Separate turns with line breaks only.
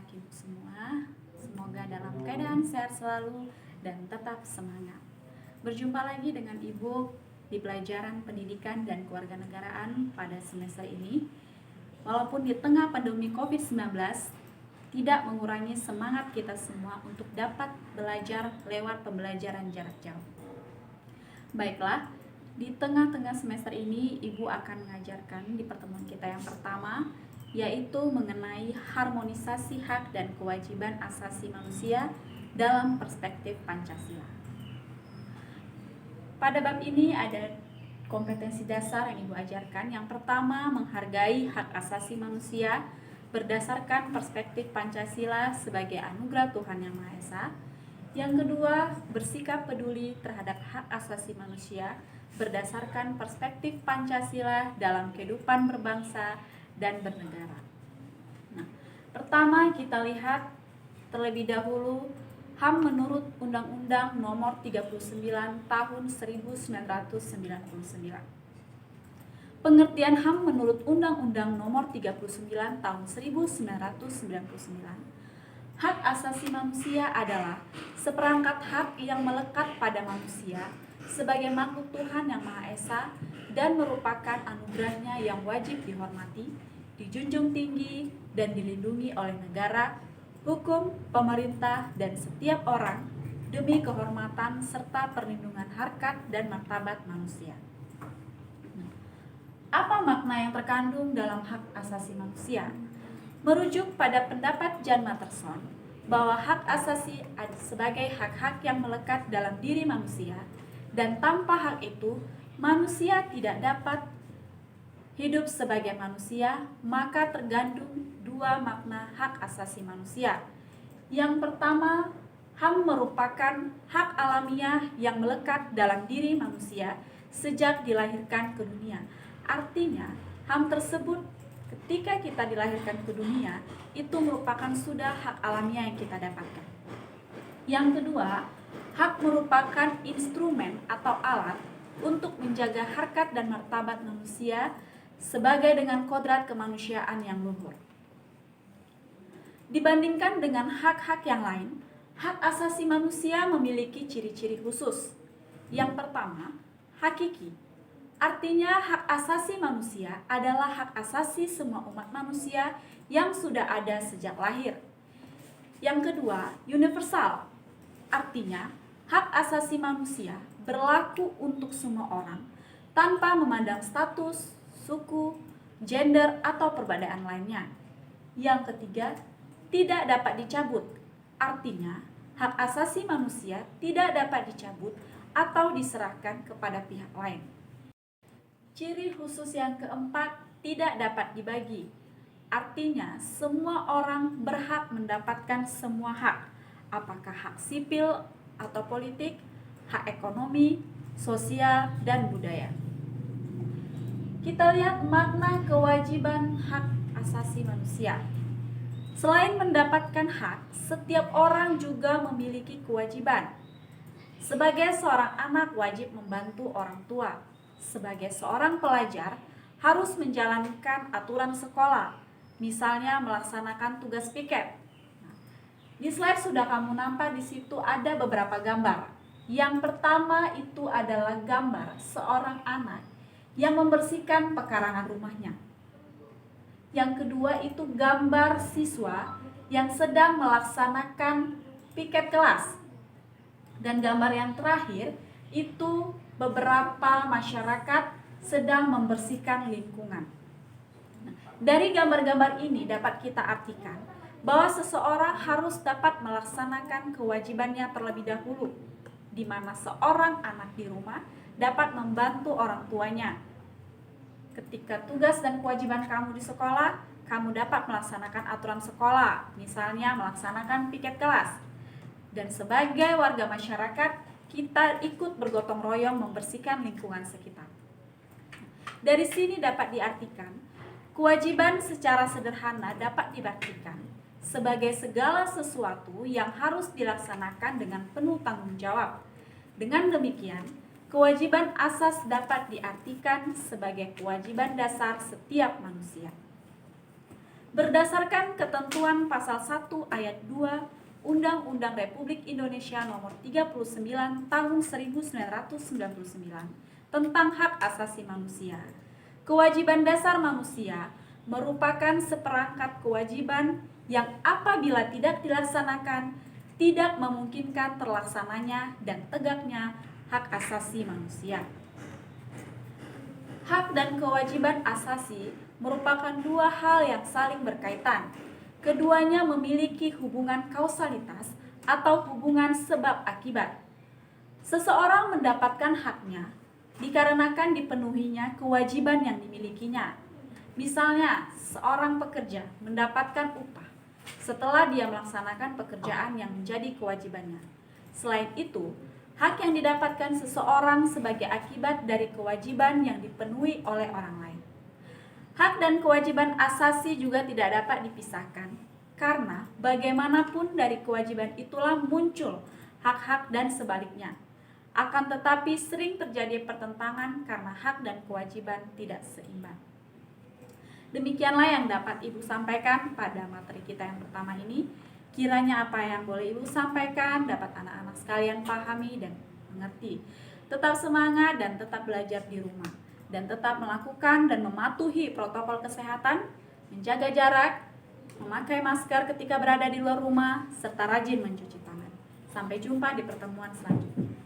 anak-anak ibu semua. Semoga dalam keadaan sehat selalu dan tetap semangat. Berjumpa lagi dengan ibu di pelajaran pendidikan dan kewarganegaraan pada semester ini. Walaupun di tengah pandemi COVID-19, tidak mengurangi semangat kita semua untuk dapat belajar lewat pembelajaran jarak jauh. Baiklah, di tengah-tengah semester ini Ibu akan mengajarkan di pertemuan kita yang pertama, yaitu mengenai harmonisasi hak dan kewajiban asasi manusia dalam perspektif Pancasila. Pada bab ini ada kompetensi dasar yang Ibu ajarkan. Yang pertama, menghargai hak asasi manusia berdasarkan perspektif Pancasila sebagai anugerah Tuhan Yang Maha Esa. Yang kedua, bersikap peduli terhadap hak asasi manusia berdasarkan perspektif Pancasila dalam kehidupan berbangsa dan bernegara. Nah, pertama kita lihat terlebih dahulu HAM menurut Undang-Undang Nomor 39 Tahun 1999. Pengertian HAM menurut Undang-Undang Nomor 39 Tahun 1999. Hak asasi manusia adalah seperangkat hak yang melekat pada manusia sebagai makhluk Tuhan Yang Maha Esa dan merupakan anugerahnya yang wajib dihormati, dijunjung tinggi, dan dilindungi oleh negara, hukum, pemerintah, dan setiap orang demi kehormatan serta perlindungan harkat dan martabat manusia. Apa makna yang terkandung dalam hak asasi manusia? Merujuk pada pendapat Jan Matterson bahwa hak asasi sebagai hak-hak yang melekat dalam diri manusia, dan tanpa hak itu manusia tidak dapat hidup sebagai manusia, maka tergandung dua makna hak asasi manusia. Yang pertama, HAM merupakan hak alamiah yang melekat dalam diri manusia sejak dilahirkan ke dunia. Artinya, HAM tersebut ketika kita dilahirkan ke dunia, itu merupakan sudah hak alamiah yang kita dapatkan. Yang kedua, hak merupakan instrumen atau alat untuk menjaga harkat dan martabat manusia sebagai dengan kodrat kemanusiaan yang luhur. Dibandingkan dengan hak-hak yang lain, hak asasi manusia memiliki ciri-ciri khusus. Yang pertama, hakiki. Artinya hak asasi manusia adalah hak asasi semua umat manusia yang sudah ada sejak lahir. Yang kedua, universal. Artinya hak asasi manusia berlaku untuk semua orang tanpa memandang status, suku, gender, atau perbedaan lainnya. Yang ketiga, tidak dapat dicabut. Artinya hak asasi manusia tidak dapat dicabut atau diserahkan kepada pihak lain. Ciri khusus yang keempat, tidak dapat dibagi. Artinya, semua orang berhak mendapatkan semua hak, apakah hak sipil atau politik, hak ekonomi, sosial, dan budaya. Kita lihat makna kewajiban hak asasi manusia. Selain mendapatkan hak, setiap orang juga memiliki kewajiban. Sebagai seorang anak wajib membantu orang tua. Sebagai seorang pelajar harus menjalankan aturan sekolah, misalnya melaksanakan tugas piket. Di slide sudah kamu nampak di situ ada beberapa gambar. Yang pertama itu adalah gambar seorang anak yang membersihkan pekarangan rumahnya. Yang kedua itu gambar siswa yang sedang melaksanakan piket kelas. Dan gambar yang terakhir itu beberapa masyarakat sedang membersihkan lingkungan. Dari gambar-gambar ini dapat kita artikan bahwa seseorang harus dapat melaksanakan kewajibannya terlebih dahulu, di mana seorang anak di rumah dapat membantu orang tuanya. Ketika tugas dan kewajiban kamu di sekolah, kamu dapat melaksanakan aturan sekolah, misalnya melaksanakan piket kelas. Dan sebagai warga masyarakat, kita ikut bergotong royong membersihkan lingkungan sekitar. Dari sini dapat diartikan, kewajiban secara sederhana dapat diartikan sebagai segala sesuatu yang harus dilaksanakan dengan penuh tanggung jawab. Dengan demikian, kewajiban asas dapat diartikan sebagai kewajiban dasar setiap manusia. berdasarkan ketentuan pasal 1 ayat 2 Undang-Undang Republik Indonesia Nomor 39 Tahun 1999 tentang Hak Asasi Manusia. Kewajiban dasar manusia merupakan seperangkat kewajiban yang apabila tidak dilaksanakan tidak memungkinkan terlaksananya dan tegaknya hak asasi manusia. Hak dan kewajiban asasi merupakan dua hal yang saling berkaitan. Keduanya memiliki hubungan kausalitas atau hubungan sebab akibat. Seseorang mendapatkan haknya dikarenakan dipenuhinya kewajiban yang dimilikinya. Misalnya, seorang pekerja mendapatkan upah setelah dia melaksanakan pekerjaan yang menjadi kewajibannya. Selain itu, hak yang didapatkan seseorang sebagai akibat dari kewajiban yang dipenuhi oleh orang lain. Hak dan kewajiban asasi juga tidak dapat dipisahkan, karena bagaimanapun dari kewajiban itulah muncul hak-hak dan sebaliknya. Akan tetapi sering terjadi pertentangan karena hak dan kewajiban tidak seimbang. Demikianlah yang dapat Ibu sampaikan pada materi kita yang pertama ini. Kiranya apa yang boleh Ibu sampaikan dapat anak-anak sekalian pahami dan mengerti. Tetap semangat dan tetap belajar di rumah. Dan tetap melakukan dan mematuhi protokol kesehatan, menjaga jarak, memakai masker ketika berada di luar rumah, serta rajin mencuci tangan. Sampai jumpa di pertemuan selanjutnya.